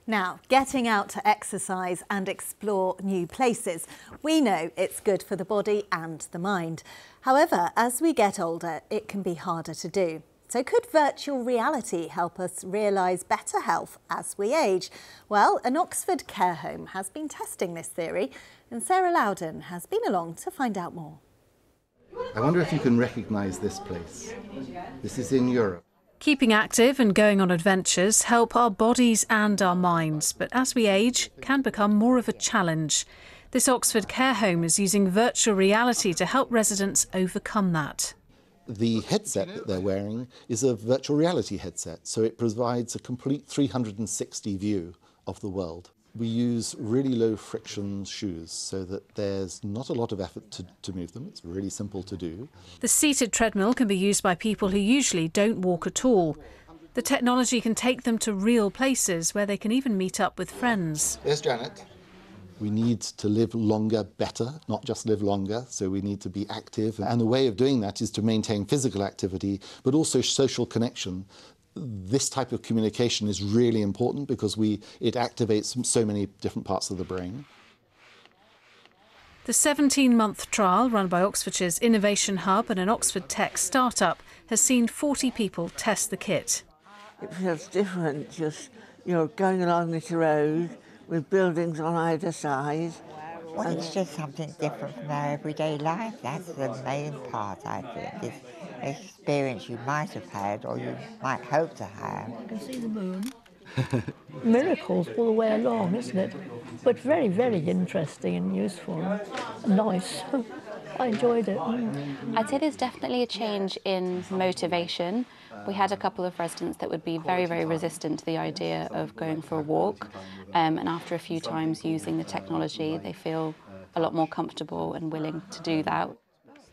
Now, getting out to exercise and explore new places. We know it's good for the body and the mind. However, as we get older, it can be harder to do. So could virtual reality help us realise better health as we age? Well, an Oxford care home has been testing this theory, and Sarah Loudon has been along to find out more. I wonder if you can recognise this place. This is in Europe. Keeping active and going on adventures help our bodies and our minds, but as we age, can become more of a challenge. This Oxford care home is using virtual reality to help residents overcome that. The headset that they're wearing is a virtual reality headset, so it provides a complete 360 view of the world. We use really low friction shoes so that there's not a lot of effort to move them. It's really simple to do. The seated treadmill can be used by people who usually don't walk at all. The technology can take them to real places where they can even meet up with friends. There's Janet. We need to live longer better, not just live longer, so we need to be active. And the way of doing that is to maintain physical activity, but also social connection. This type of communication is really important because it activates so many different parts of the brain. The 17-month trial run by Oxfordshire's Innovation Hub and an Oxford tech startup has seen 40 people test the kit. It feels different, just you're going along this road with buildings on either side. Well, it's just something different from our everyday life. That's the main part, I think. It's an experience you might have had or you might hope to have. You can see the moon. Miracles all the way along, isn't it? But very, very interesting and useful and nice. I enjoyed it. I'd say there's definitely a change in motivation. We had a couple of residents that would be very, very resistant to the idea of going for a walk, and after a few times using the technology, they feel a lot more comfortable and willing to do that.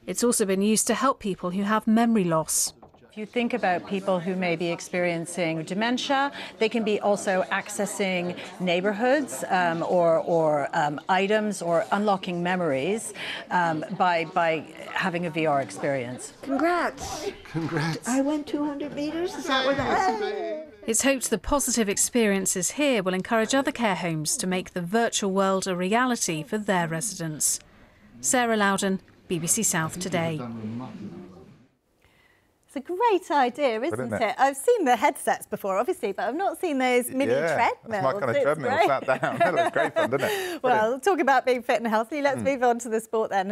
It's also been used to help people who have memory loss. If you think about people who may be experiencing dementia, they can be also accessing neighbourhoods or items or unlocking memories by having a VR experience. Congrats! Congrats! I went 200 metres, is that what that is? It's hoped the positive experiences here will encourage other care homes to make the virtual world a reality for their residents. Sarah Loudon, BBC South Today. It's a great idea, isn't it? I've seen the headsets before, obviously, but I've not seen those mini treadmills. That's my kind of treadmill, sat down. That looks great fun, doesn't it? Well, talk about being fit and healthy. Let's move on to the sport then.